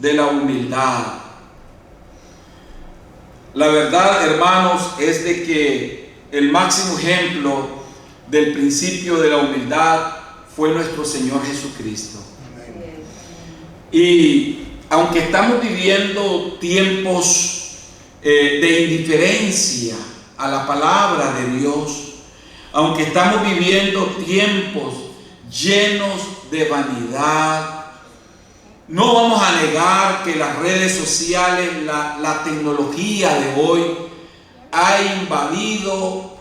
de la humildad. La verdad, hermanos, es de que el máximo ejemplo del principio de la humildad fue nuestro Señor Jesucristo. Y aunque estamos viviendo tiempos de indiferencia a la palabra de Dios, aunque estamos viviendo tiempos llenos de vanidad, no vamos a negar que las redes sociales, la tecnología de hoy ha invadido,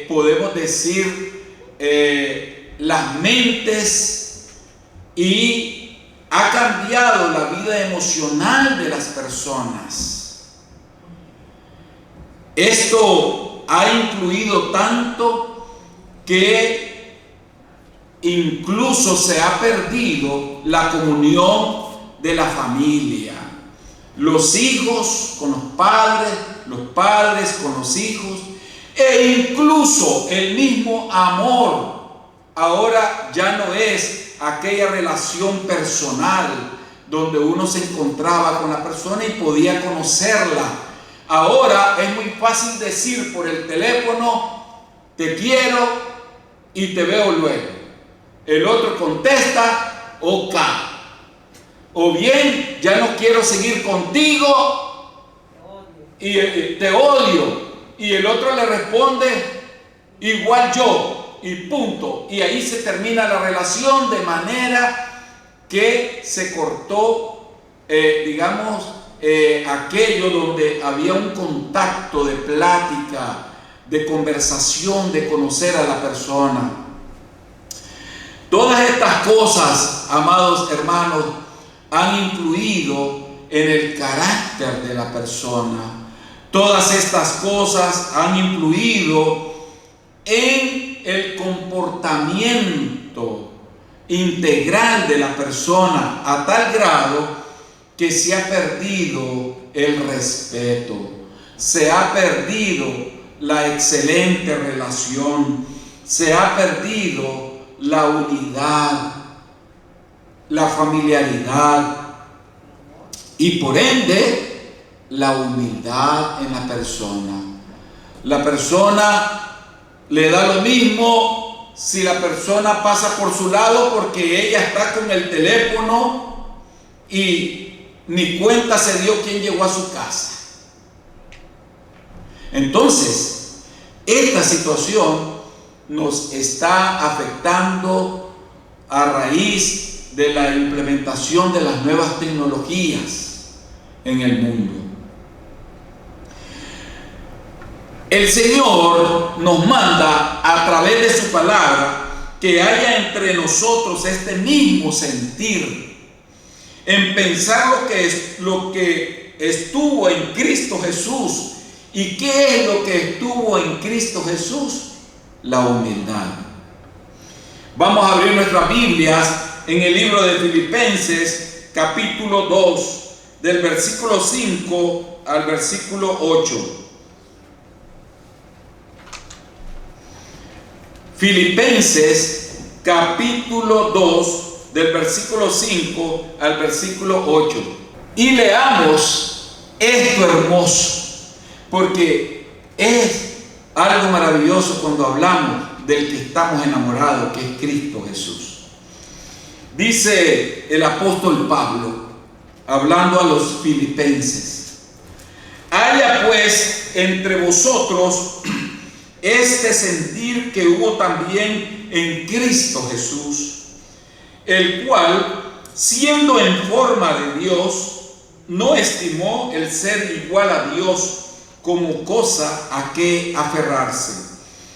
podemos decir, las mentes y ha cambiado la vida emocional de las personas. Esto ha influido tanto que incluso se ha perdido la comunión de la familia. Los hijos con los padres con los hijos, e incluso el mismo amor. Ahora ya no es aquella relación personal donde uno se encontraba con la persona y podía conocerla. Ahora es muy fácil decir por el teléfono: te quiero y te veo luego. El otro contesta: ok. O bien: ya no quiero seguir contigo y te odio. Y el otro le responde: igual yo, y punto. Y ahí se termina la relación, de manera que se cortó, aquello donde había un contacto de plática, de conversación, de conocer a la persona. Todas estas cosas, amados hermanos, han influido en el carácter de la persona. Todas estas cosas han influido en el comportamiento integral de la persona, a tal grado que se ha perdido el respeto, se ha perdido la excelente relación, se ha perdido la unidad, la familiaridad y por ende la humildad en la persona. La persona le da lo mismo si la persona pasa por su lado, porque ella está con el teléfono y ni cuenta se dio quién llegó a su casa. Entonces, esta situación nos está afectando a raíz de la implementación de las nuevas tecnologías en el mundo. El Señor nos manda a través de su palabra que haya entre nosotros este mismo sentir en pensar lo que estuvo en Cristo Jesús. ¿Y qué es lo que estuvo en Cristo Jesús? La humildad. Vamos a abrir nuestras Biblias en el libro de Filipenses, capítulo 2, del versículo 5 al versículo 8. Filipenses, capítulo 2, del versículo 5 al versículo 8. Y leamos esto hermoso, porque es algo maravilloso cuando hablamos del que estamos enamorados, que es Cristo Jesús. Dice el apóstol Pablo, hablando a los filipenses: haya pues entre vosotros este sentir que hubo también en Cristo Jesús, el cual, siendo en forma de Dios, no estimó el ser igual a Dios como cosa a que aferrarse,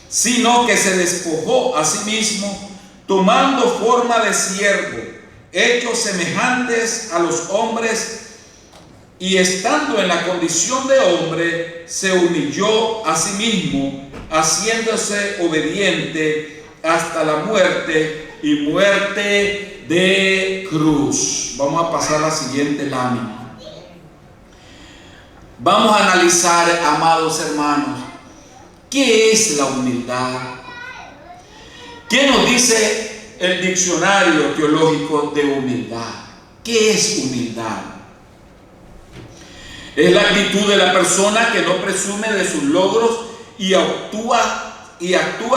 sino que se despojó a sí mismo, tomando forma de siervo, hecho semejantes a los hombres, y estando en la condición de hombre, se humilló a sí mismo, haciéndose obediente hasta la muerte, y muerte de cruz. Vamos a pasar a la siguiente lámina. Vamos a analizar, amados hermanos, ¿qué es la humildad? ¿Qué nos dice el diccionario teológico de humildad? ¿Qué es humildad? Es la actitud de la persona que no presume de sus logros y actúa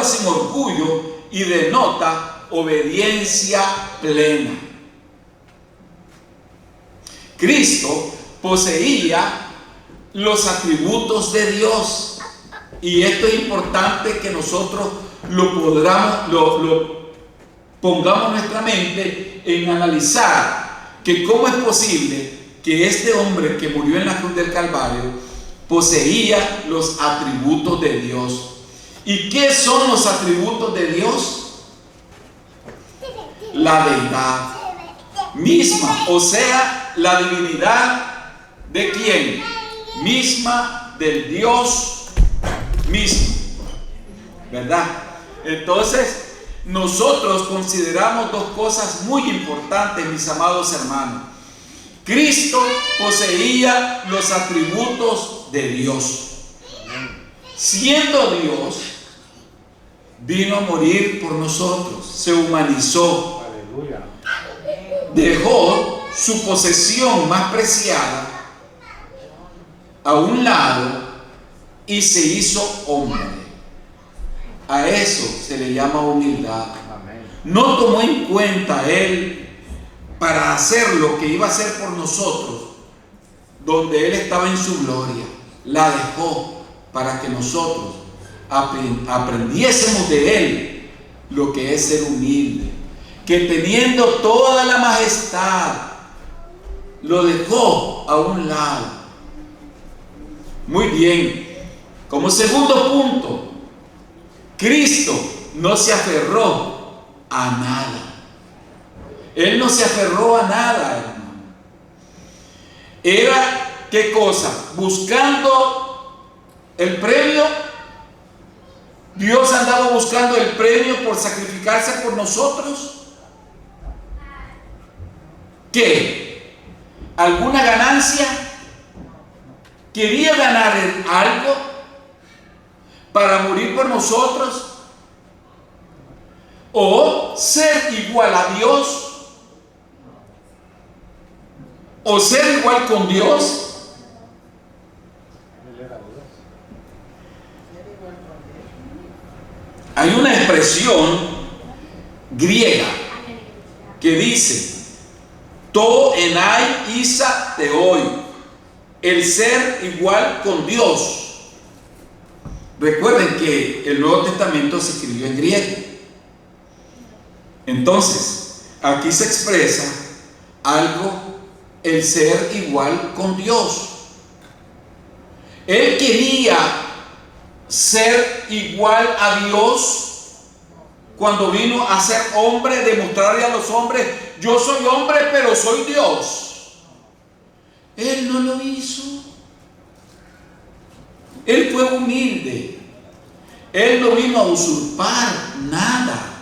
sin orgullo y denota obediencia plena. Cristo poseía los atributos de Dios, y esto es importante que nosotros lo pongamos en nuestra mente en analizar que cómo es posible que este hombre que murió en la cruz del Calvario poseía los atributos de Dios. ¿Y qué son los atributos de Dios? La deidad misma, o sea, la divinidad ¿de quién? Misma, del Dios mismo, ¿verdad? Entonces, nosotros consideramos dos cosas muy importantes, mis amados hermanos. Cristo poseía los atributos de Dios. Siendo Dios, vino a morir por nosotros, se humanizó, dejó su posesión más preciada a un lado y se hizo hombre. A eso se le llama humildad. No tomó en cuenta Él para hacer lo que iba a hacer por nosotros, donde Él estaba en su gloria. La dejó para que nosotros aprendiésemos de Él lo que es ser humilde, que teniendo toda la majestad, lo dejó a un lado. Muy bien. Como segundo punto, Cristo no se aferró a nada. Él no se aferró a nada, hermano. Era, ¿qué cosa? Buscando el premio. Dios andaba buscando el premio por sacrificarse por nosotros. ¿Qué? ¿Alguna ganancia? ¿Quería ganar algo para morir por nosotros? ¿O ser igual a Dios? ¿O ser igual con Dios? Hay una expresión griega que dice to enai isa teoi, el ser igual con Dios. Recuerden que el Nuevo Testamento se escribió en griego. Entonces, aquí se expresa algo, el ser igual con Dios. Él quería ser igual a Dios cuando vino a ser hombre, demostrarle a los hombres, yo soy hombre pero soy Dios. Él no lo hizo. Él fue humilde. Él no vino a usurpar nada,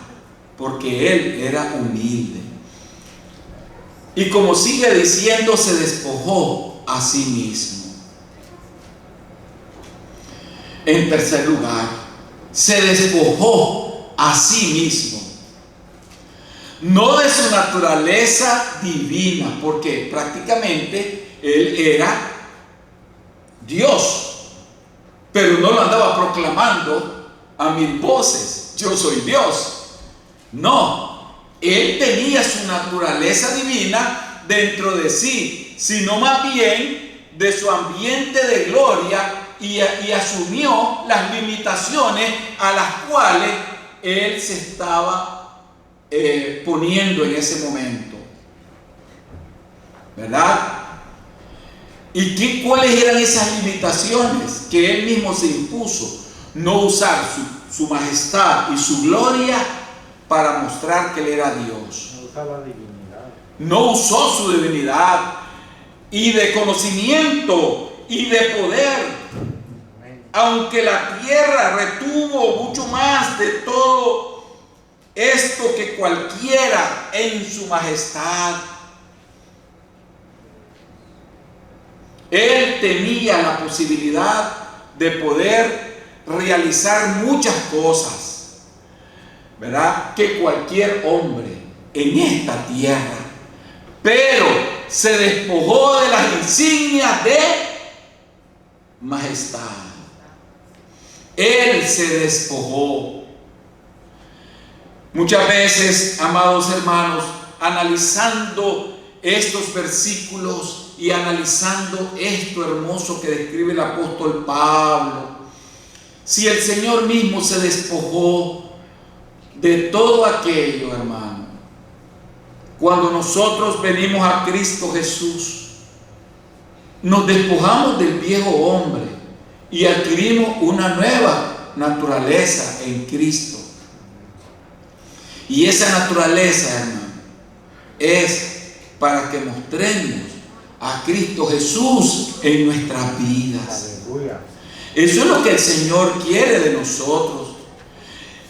porque Él era humilde. Y como sigue diciendo, se despojó a sí mismo. En tercer lugar, se despojó a sí mismo. No de su naturaleza divina, porque prácticamente Él era Dios, pero no lo andaba proclamando a mil voces, yo soy Dios. No, Él tenía su naturaleza divina dentro de sí, sino más bien de su ambiente de gloria, y asumió las limitaciones a las cuales Él se estaba poniendo en ese momento, ¿verdad? ¿Y cuáles eran esas limitaciones que Él mismo se impuso? No usar su majestad y su gloria para mostrar que Él era Dios. No usaba la divinidad. No usó su divinidad y de conocimiento y de poder. Aunque la tierra retuvo mucho más de todo esto que cualquiera en su majestad, Él tenía la posibilidad de poder realizar muchas cosas, ¿verdad? Que cualquier hombre en esta tierra, pero se despojó de las insignias de majestad. Él se despojó. Muchas veces, amados hermanos, analizando estos versículos y analizando esto hermoso que describe el apóstol Pablo, si el Señor mismo se despojó de todo aquello, hermano, cuando nosotros venimos a Cristo Jesús, nos despojamos del viejo hombre y adquirimos una nueva naturaleza en Cristo. Y esa naturaleza, hermano, es para que mostremos a Cristo Jesús en nuestras vidas. Aleluya. Eso es lo que el Señor quiere de nosotros.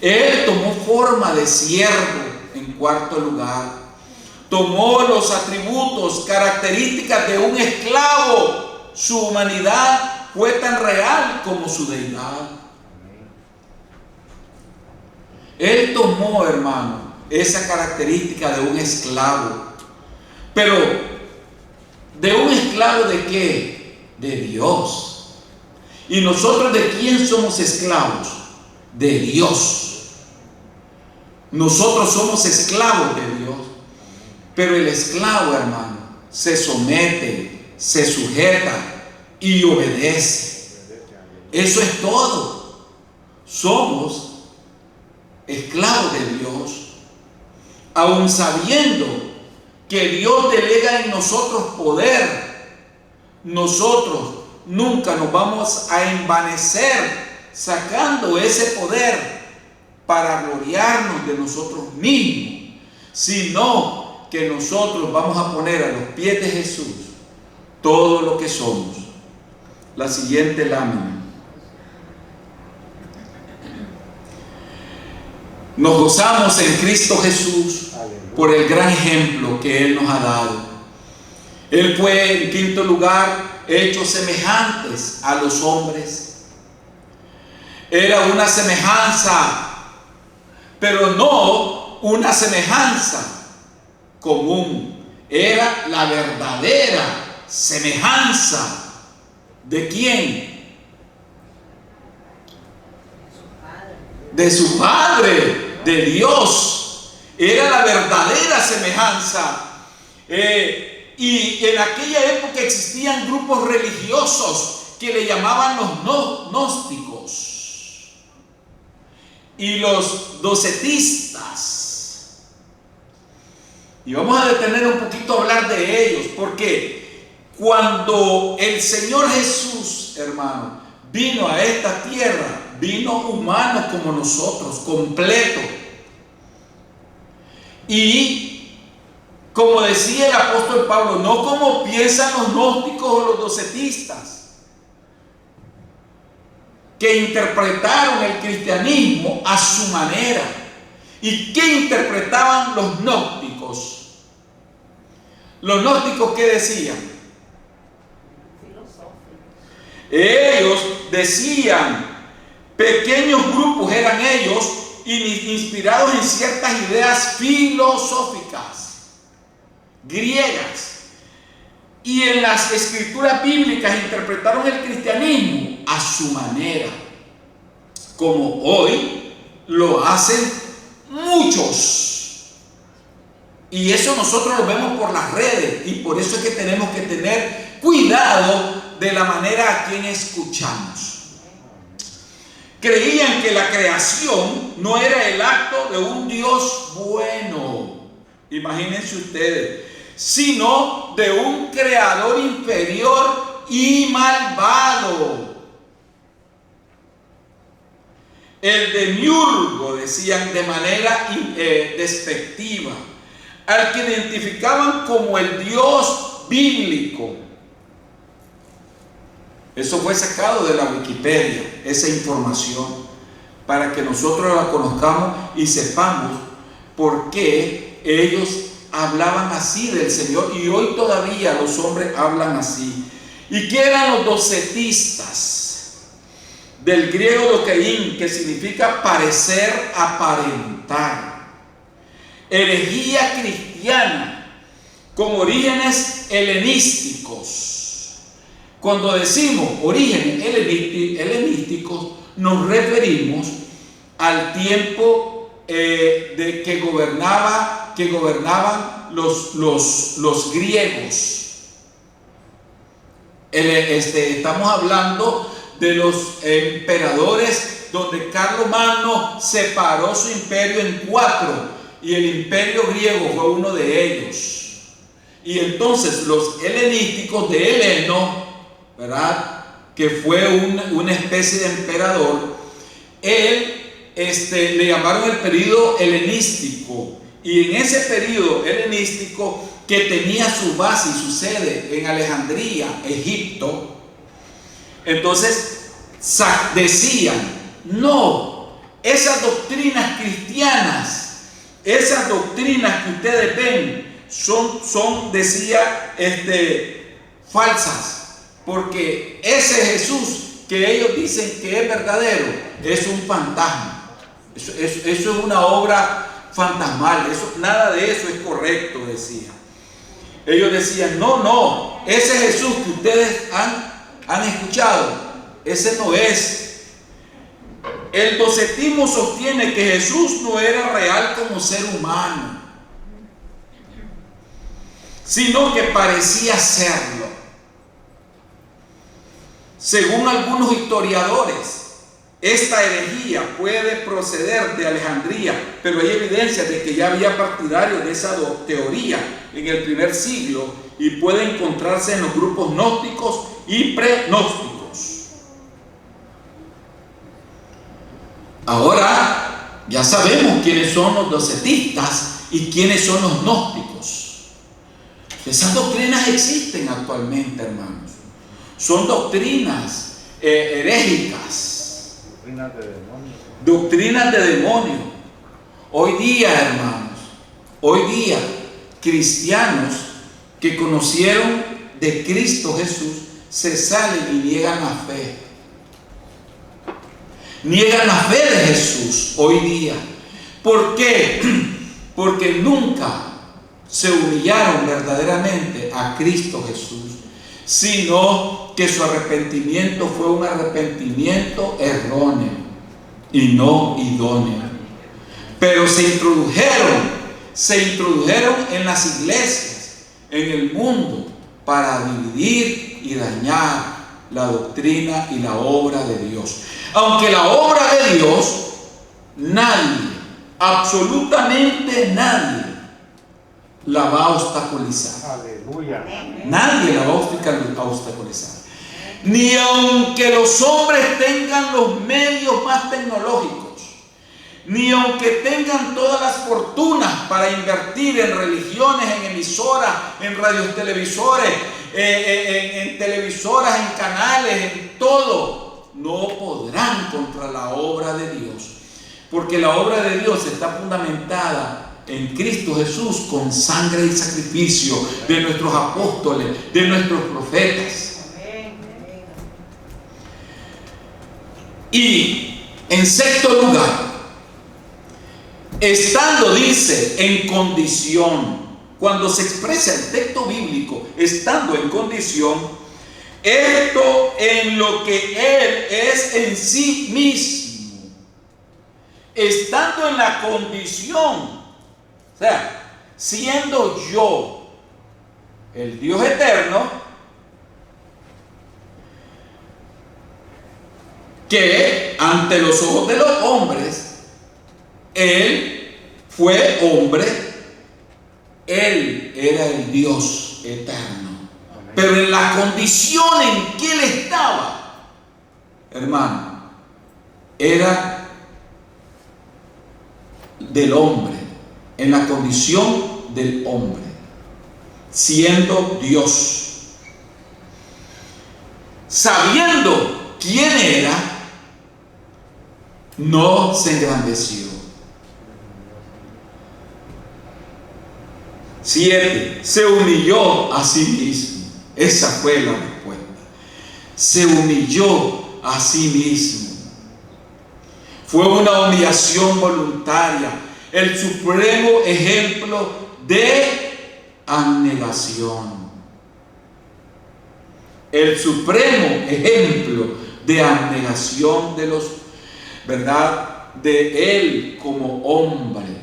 Él tomó forma de siervo en cuarto lugar. Tomó los atributos, características de un esclavo. Su humanidad fue tan real como su deidad. Él tomó, hermano, esa característica de un esclavo. Pero, ¿de un esclavo de qué? De Dios. ¿Y nosotros de quién somos esclavos? De Dios. Nosotros somos esclavos de Dios. Pero el esclavo, hermano, se somete, se sujeta y obedece. Eso es todo. Somos esclavos de Dios, aun sabiendo que Dios delega en nosotros poder. Nosotros nunca nos vamos a envanecer sacando ese poder para gloriarnos de nosotros mismos, sino que nosotros vamos a poner a los pies de Jesús todo lo que somos. La siguiente lámina. Nos gozamos en Cristo Jesús por el gran ejemplo que Él nos ha dado. Él fue, en quinto lugar, hecho semejantes a los hombres. Era una semejanza, pero no una semejanza común. Era la verdadera semejanza. ¿De quién? De su Padre, de Dios. Era la verdadera semejanza. Y en aquella época existían grupos religiosos que le llamaban los gnósticos y los docetistas. Y vamos a detener un poquito a hablar de ellos, porque cuando el Señor Jesús, hermano, vino a esta tierra, vino humano como nosotros, completo. Y como decía el apóstol Pablo, no como piensan los gnósticos o los docetistas, que interpretaron el cristianismo a su manera. ¿Y qué interpretaban los gnósticos? Los gnósticos, ¿qué decían? Ellos decían, pequeños grupos eran ellos, inspirados en ciertas ideas filosóficas griegas, y en las escrituras bíblicas interpretaron el cristianismo a su manera, como hoy lo hacen muchos. Y eso nosotros lo vemos por las redes, y por eso es que tenemos que tener cuidado de la manera a quien escuchamos. Creían que la creación no era el acto de un Dios bueno, imagínense ustedes, sino de un creador inferior y malvado. El demiurgo, decían de manera despectiva, al que identificaban como el Dios bíblico. Eso fue sacado de la Wikipedia, esa información, para que nosotros la conozcamos y sepamos por qué ellos hablaban así del Señor, y hoy todavía los hombres hablan así. ¿Y qué eran los docetistas? Del griego dokein, que significa parecer, aparentar. Herejía cristiana con orígenes helenísticos. Cuando decimos orígenes helenísticos, nos referimos al tiempo de que gobernaban los griegos. Estamos hablando de los emperadores, donde Carlomagno separó su imperio en 4 y el imperio griego fue uno de ellos. Y entonces los helenísticos de Heleno, ¿verdad?, que fue una especie de emperador, le llamaron el periodo helenístico. Y en ese periodo helenístico, que tenía su base y su sede en Alejandría, Egipto, entonces decían: no, esas doctrinas cristianas, esas doctrinas que ustedes ven son decía, falsas, porque ese Jesús que ellos dicen que es verdadero es un fantasma. Eso es una obra fantasmal. Nada de eso es correcto, decía. Ellos decían: no, ese Jesús que ustedes han escuchado, ese no es. El docetismo sostiene que Jesús no era real como ser humano, sino que parecía serlo. Según algunos historiadores, esta herejía puede proceder de Alejandría, pero hay evidencia de que ya había partidarios de esa teoría en el primer siglo y puede encontrarse en los grupos gnósticos y pregnósticos. Ahora ya sabemos quiénes son los docetistas y quiénes son los gnósticos. Esas doctrinas existen actualmente, hermanos. Son doctrinas herégicas. Doctrinas de demonio. Hoy día, hermanos, cristianos que conocieron de Cristo Jesús se salen y niegan la fe. Niegan la fe de Jesús hoy día. ¿Por qué? Porque nunca se humillaron verdaderamente a Cristo Jesús, sino que su arrepentimiento fue un arrepentimiento erróneo y no idóneo. Pero se introdujeron en las iglesias, en el mundo, para dividir y dañar la doctrina y la obra de Dios. Aunque la obra de Dios, nadie, absolutamente nadie, la va a obstaculizar. Aleluya. Nadie la va a obstaculizar. Ni aunque los hombres tengan los medios más tecnológicos, ni aunque tengan todas las fortunas para invertir en religiones, en emisoras, en radios televisores, en televisoras, en canales, en todo, no podrán contra la obra de Dios. Porque la obra de Dios está fundamentada en Cristo Jesús, con sangre y sacrificio de nuestros apóstoles, de nuestros profetas. Y en sexto lugar, estando, dice, en condición, cuando se expresa el texto bíblico, estando en condición, esto en lo que Él es en sí mismo, estando en la condición, o sea, siendo yo el Dios eterno, que ante los ojos de los hombres, Él fue hombre, Él era el Dios eterno. Pero en la condición en que Él estaba, hermano, era del hombre, en la condición del hombre, siendo Dios. Sabiendo quién era, no se engrandeció. 7. Se humilló a sí mismo. Esa fue la respuesta. Se humilló a sí mismo. Fue una humillación voluntaria, el supremo ejemplo de abnegación. el supremo ejemplo de abnegación de los, ¿verdad? De él como hombre.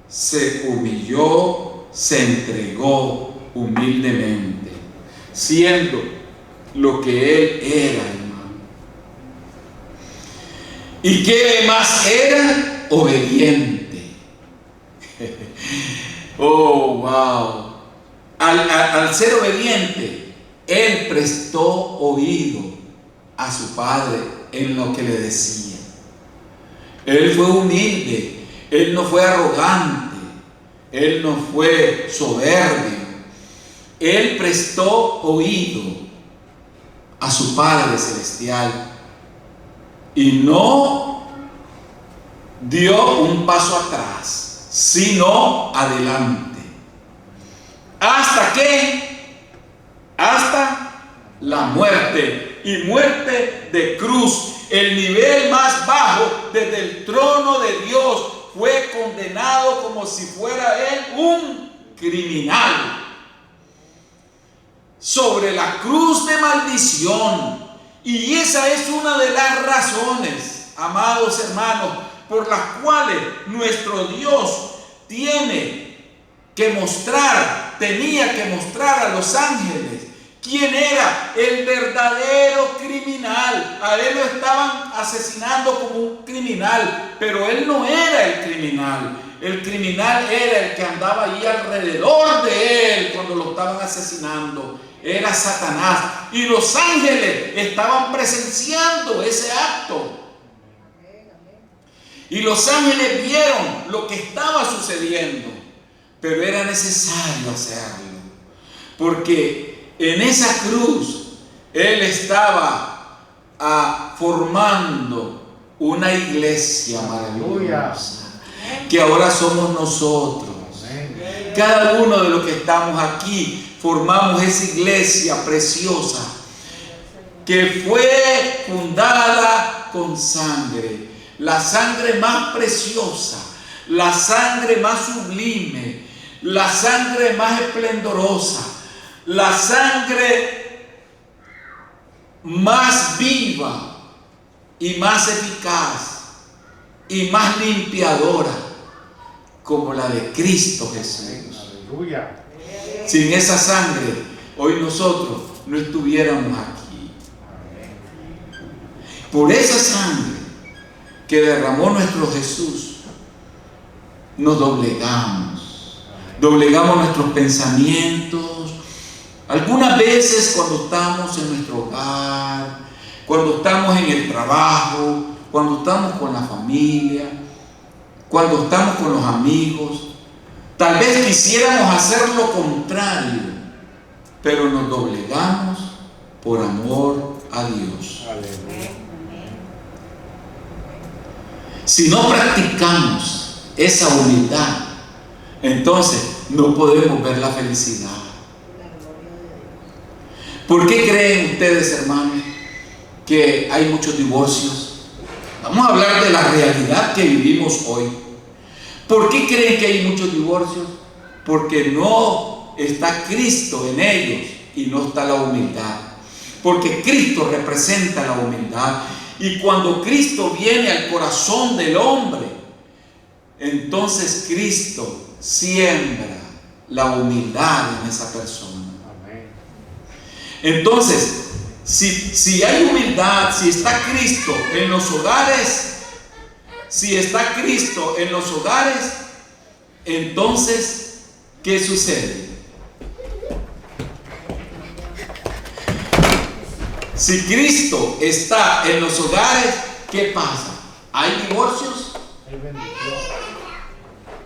Se humilló, se entregó humildemente, siendo lo que él era, hermano. ¿Y qué más era? Obediente. Oh, wow. Al ser obediente, él prestó oído a su padre en lo que le decía. Él fue humilde, él no fue arrogante, él no fue soberbio. Él prestó oído a su Padre Celestial y no dio un paso atrás, sino adelante. ¿Hasta qué? Hasta la muerte, y muerte de cruz. El nivel más bajo desde el trono de Dios. Fue condenado como si fuera él un criminal. Sobre la cruz de maldición. Y esa es una de las razones, amados hermanos, por las cuales nuestro Dios tenía que mostrar a los ángeles quién era el verdadero criminal. A él lo estaban asesinando como un criminal, pero él no era el criminal. El criminal era el que andaba ahí alrededor de él cuando lo estaban asesinando. Era Satanás. Y los ángeles estaban presenciando ese acto. Y los ángeles vieron lo que estaba sucediendo. Pero era necesario hacerlo. Porque en esa cruz él estaba formando una iglesia maravillosa. Que ahora somos nosotros. Cada uno de los que estamos aquí formamos esa iglesia preciosa que fue fundada con sangre, la sangre más preciosa, la sangre más sublime, la sangre más esplendorosa, la sangre más viva y más eficaz y más limpiadora, como la de Cristo Jesús. Aleluya. Sin esa sangre, hoy nosotros no estuviéramos aquí. Por esa sangre que derramó nuestro Jesús, nos doblegamos nuestros pensamientos. Algunas veces cuando estamos en nuestro hogar, cuando estamos en el trabajo, cuando estamos con la familia, cuando estamos con los amigos, tal vez quisiéramos hacer lo contrario, pero nos doblegamos por amor a Dios. Si no practicamos esa humildad, entonces no podemos ver la felicidad. ¿Por qué creen ustedes, hermanos, que hay muchos divorcios? Vamos a hablar de la realidad que vivimos hoy. ¿Por qué creen que hay muchos divorcios? Porque no está Cristo en ellos y no está la humildad. Porque Cristo representa la humildad. Y cuando Cristo viene al corazón del hombre, entonces Cristo siembra la humildad en esa persona. Entonces, si hay humildad, si está Cristo en los hogares, entonces, ¿qué sucede? Si Cristo está en los hogares, ¿qué pasa? ¿Hay divorcios?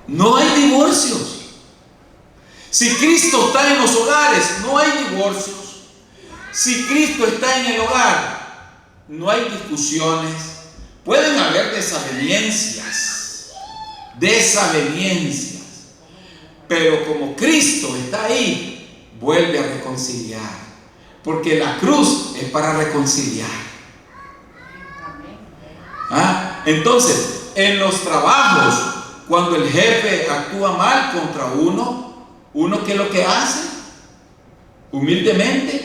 No hay divorcios. Si Cristo está en los hogares, no hay divorcios. Si Cristo está en el hogar, no hay discusiones. Pueden haber desavenencias, pero como Cristo está ahí, vuelve a reconciliar, porque la cruz es para reconciliar. Entonces, en los trabajos, cuando el jefe actúa mal contra uno, ¿qué es lo que hace? Humildemente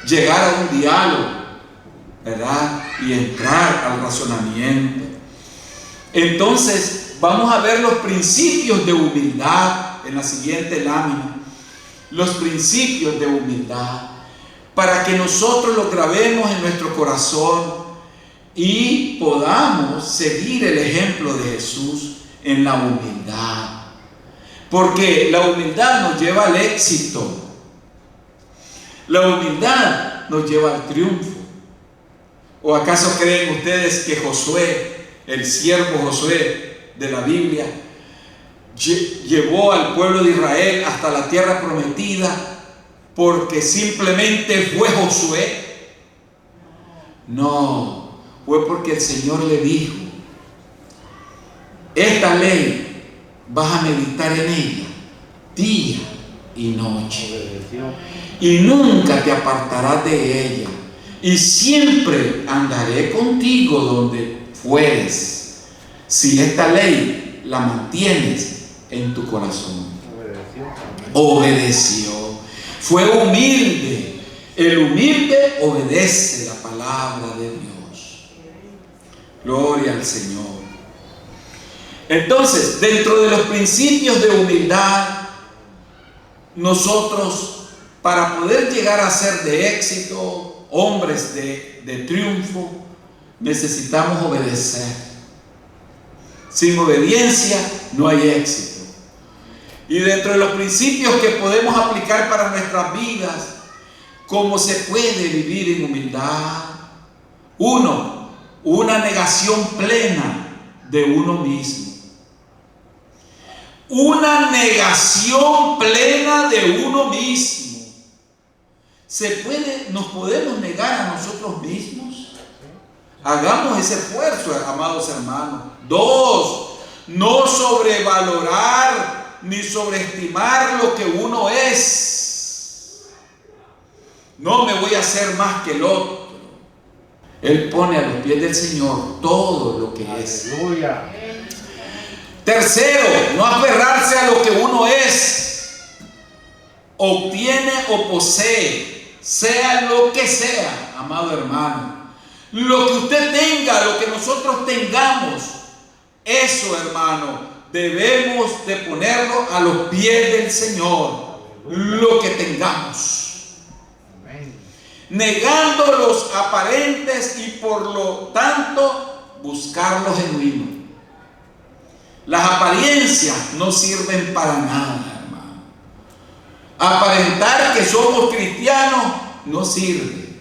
llegar a un diálogo, ¿verdad? Y entrar al razonamiento. Entonces, vamos a ver los principios de humildad en la siguiente lámina. Los principios de humildad, para que nosotros los grabemos en nuestro corazón y podamos seguir el ejemplo de Jesús en la humildad. Porque la humildad nos lleva al éxito. La humildad nos lleva al triunfo. ¿O acaso creen ustedes que Josué, el siervo Josué de la Biblia, llevó al pueblo de Israel hasta la tierra prometida porque simplemente fue Josué? No, fue porque el Señor le dijo: esta ley vas a meditar en ella día y noche, y nunca te apartarás de ella, y siempre andaré contigo donde fueres, si esta ley la mantienes en tu corazón. Obedeció. Fue humilde. El humilde obedece la palabra de Dios. Gloria al Señor. Entonces, dentro de los principios de humildad, nosotros, para poder llegar a ser de éxito, hombres de triunfo, necesitamos obedecer. Sin obediencia no hay éxito. Y dentro de los principios que podemos aplicar para nuestras vidas, ¿cómo se puede vivir en humildad? Uno, una negación plena de uno mismo. Una negación plena de uno mismo. ¿Nos podemos negar a nosotros mismos? Hagamos ese esfuerzo, amados hermanos. Dos, no sobrevalorar ni sobreestimar lo que uno es. No me voy a hacer más que el otro. Él pone a los pies del Señor todo lo que es. Aleluya. Tercero, no aferrarse a lo que uno es, obtiene o posee, sea lo que sea, amado hermano. Lo que usted tenga, lo que nosotros tengamos, eso, hermano, debemos de ponerlo a los pies del Señor. Lo que tengamos, negando los aparentes y por lo tanto buscar lo genuino. Las apariencias no sirven para nada, hermano. Aparentar que somos cristianos no sirve.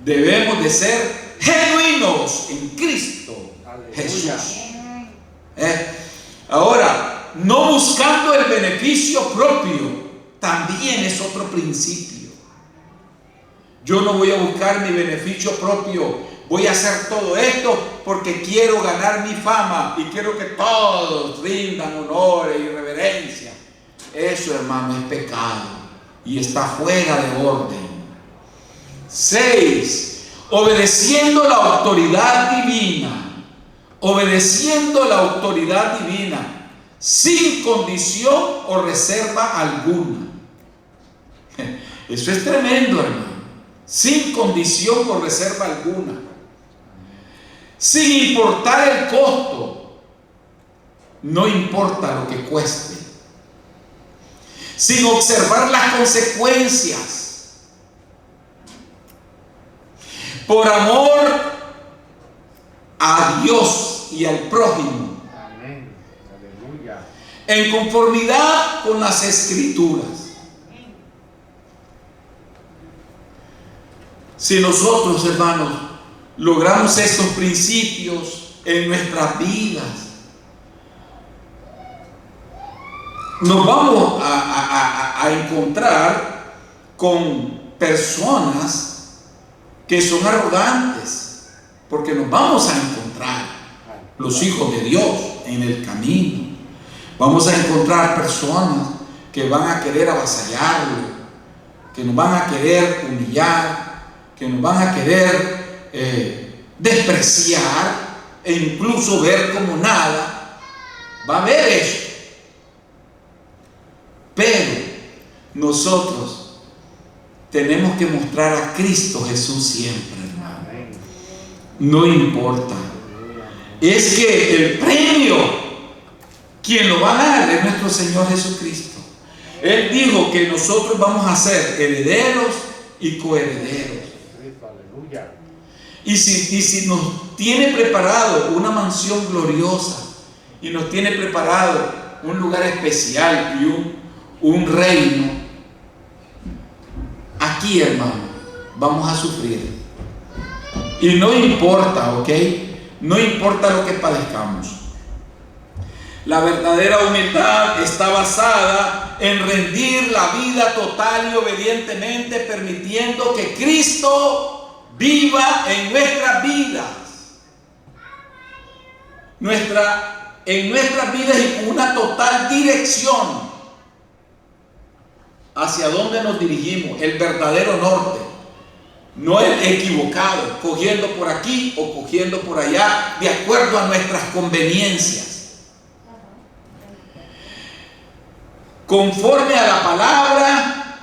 Debemos de ser genuinos en Cristo Jesús. Ahora, no buscando el beneficio propio, también es otro principio. Yo no voy a buscar mi beneficio propio. Voy a hacer todo esto porque quiero ganar mi fama y quiero que todos rindan honores y reverencia. Eso, hermano, es pecado y está fuera de orden. 6. Obedeciendo la autoridad divina. Obedeciendo la autoridad divina sin condición o reserva alguna. Eso es tremendo, hermano. Sin condición o reserva alguna. Sin importar el costo. No importa lo que cueste. Sin observar las consecuencias. Por amor a Dios y al prójimo. Amén. Aleluya. En conformidad con las Escrituras. Si nosotros, hermanos, logramos estos principios en nuestras vidas, nos vamos a encontrar con personas que son arrogantes, porque nos vamos a encontrar los hijos de Dios en el camino. Vamos a encontrar personas que van a querer avasallarlo, que nos van a querer humillar, que nos van a querer despreciar e incluso ver como nada. Va a haber eso. Pero nosotros tenemos que mostrar a Cristo Jesús siempre, hermano. Amén. No importa. Es que el premio, quien lo va a dar es nuestro Señor Jesucristo. Él dijo que nosotros vamos a ser herederos y coherederos. Cristo, aleluya. Y si nos tiene preparado una mansión gloriosa y nos tiene preparado un lugar especial y un reino, aquí, hermano, vamos a sufrir. Y no importa, ¿ok? No importa lo que padezcamos. La verdadera humildad está basada en rendir la vida total y obedientemente, permitiendo que Cristo viva en nuestras vidas. En nuestras vidas y con una total dirección hacia dónde nos dirigimos, el verdadero norte, no el equivocado, cogiendo por aquí o cogiendo por allá, de acuerdo a nuestras conveniencias. Conforme a la palabra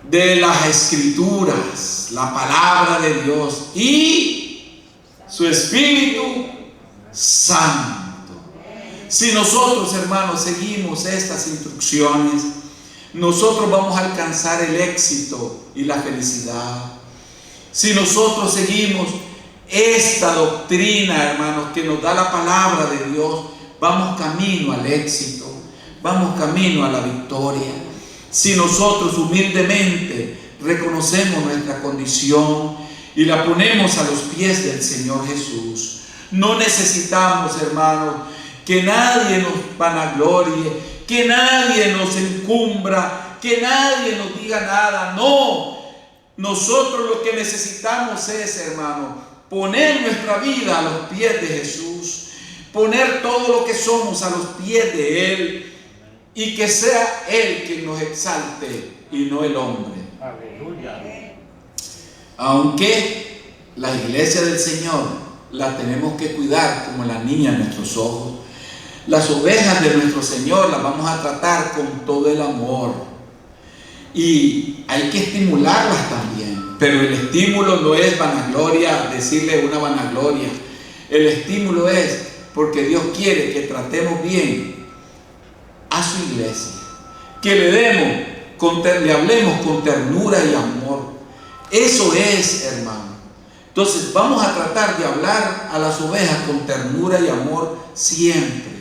de las Escrituras, la palabra de Dios y su Espíritu Santo. Si nosotros, hermanos, seguimos estas instrucciones, nosotros vamos a alcanzar el éxito y la felicidad. Si nosotros seguimos esta doctrina, hermanos, que nos da la palabra de Dios, vamos camino al éxito, vamos camino a la victoria. Si nosotros humildemente reconocemos nuestra condición y la ponemos a los pies del Señor Jesús, no necesitamos, hermanos, que nadie nos vanaglorie, que nadie nos encumbra, que nadie nos diga nada. No, nosotros lo que necesitamos es, hermano, poner nuestra vida a los pies de Jesús, poner todo lo que somos a los pies de Él, y que sea Él quien nos exalte y no el hombre. Aleluya. Aunque la iglesia del Señor la tenemos que cuidar como la niña en nuestros ojos, las ovejas de nuestro Señor las vamos a tratar con todo el amor, y hay que estimularlas también, pero el estímulo no es vanagloria, decirle una vanagloria. El estímulo es porque Dios quiere que tratemos bien a su iglesia, que le hablemos con ternura y amor. Eso es, hermano. Entonces vamos a tratar de hablar a las ovejas con ternura y amor siempre,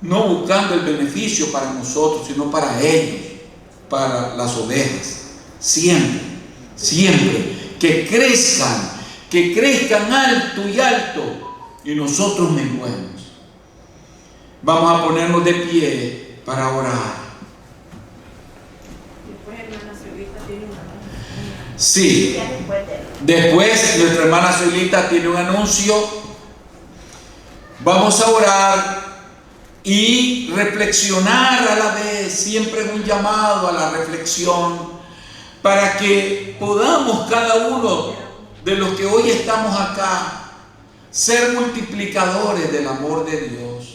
no buscando el beneficio para nosotros, sino para ellos, para las ovejas. Siempre, siempre, que crezcan alto y alto, y nosotros menguemos. Vamos a ponernos de pie para orar. Después, hermana Zoilita tiene una. Sí, después nuestra hermana Zoilita tiene un anuncio. Vamos a orar y reflexionar a la vez. Siempre es un llamado a la reflexión, para que podamos cada uno de los que hoy estamos acá ser multiplicadores del amor de Dios.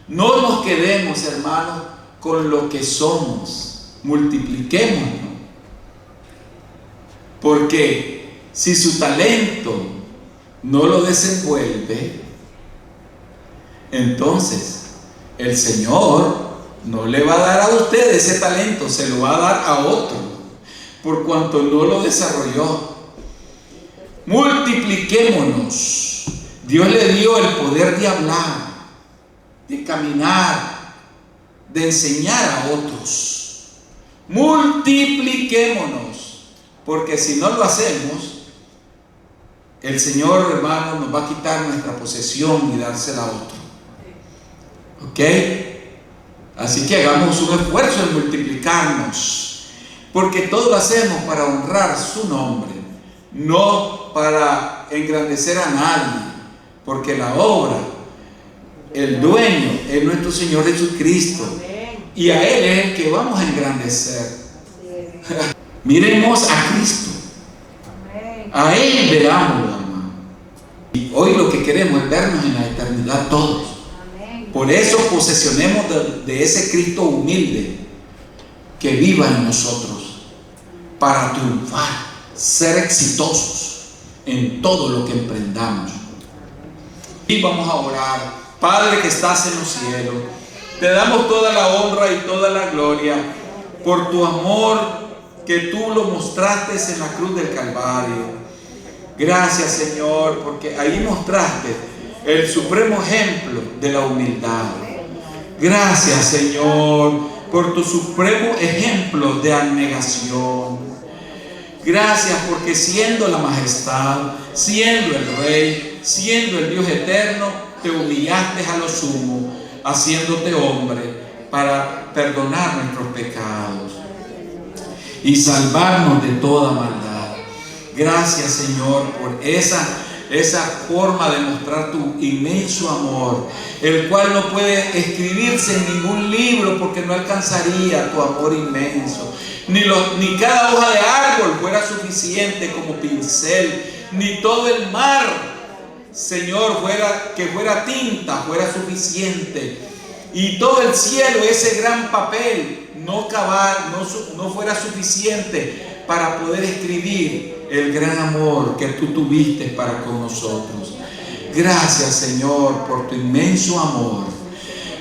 No nos quedemos, hermanos, con lo que somos, multipliquémonos, porque si su talento no lo desenvuelve, entonces el Señor no le va a dar a usted ese talento, se lo va a dar a otro, por cuanto no lo desarrolló. Multipliquémonos. Dios le dio el poder de hablar, de caminar, de enseñar a otros. Multipliquémonos, porque si no lo hacemos, el Señor, hermano, nos va a quitar nuestra posesión y dársela a otro. ¿Ok? Así que hagamos un esfuerzo en multiplicarnos, porque todo lo hacemos para honrar su nombre, no para engrandecer a nadie, porque la obra, el dueño es nuestro Señor Jesucristo, y a Él es el que vamos a engrandecer. Miremos a Cristo, a Él veámoslo, hermano. Y hoy lo que queremos es vernos en la eternidad todos. Por eso posesionemos de ese Cristo humilde, que viva en nosotros para triunfar, ser exitosos en todo lo que emprendamos. Y vamos a orar. Padre que estás en los cielos, te damos toda la honra y toda la gloria por tu amor que tú lo mostraste en la cruz del Calvario. Gracias, Señor, porque ahí mostraste el supremo ejemplo de la humildad. Gracias, Señor, por tu supremo ejemplo de abnegación. Gracias porque siendo la majestad, siendo el Rey, siendo el Dios eterno, te humillaste a lo sumo, haciéndote hombre para perdonar nuestros pecados y salvarnos de toda maldad. Gracias, Señor, por esa forma de mostrar tu inmenso amor, el cual no puede escribirse en ningún libro porque no alcanzaría tu amor inmenso. Ni cada hoja de árbol fuera suficiente como pincel, ni todo el mar, Señor, que fuera tinta, fuera suficiente. Y todo el cielo, ese gran papel, no fuera suficiente para poder escribir el gran amor que tú tuviste para con nosotros. Gracias, Señor, por tu inmenso amor.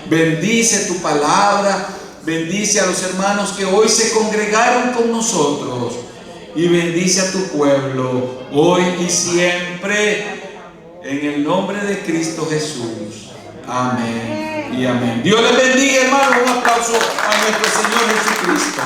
Bendice tu palabra, bendice a los hermanos que hoy se congregaron con nosotros y bendice a tu pueblo hoy y siempre, en el nombre de Cristo Jesús. Amén y amén. Dios les bendiga, hermanos. Un aplauso a nuestro Señor Jesucristo.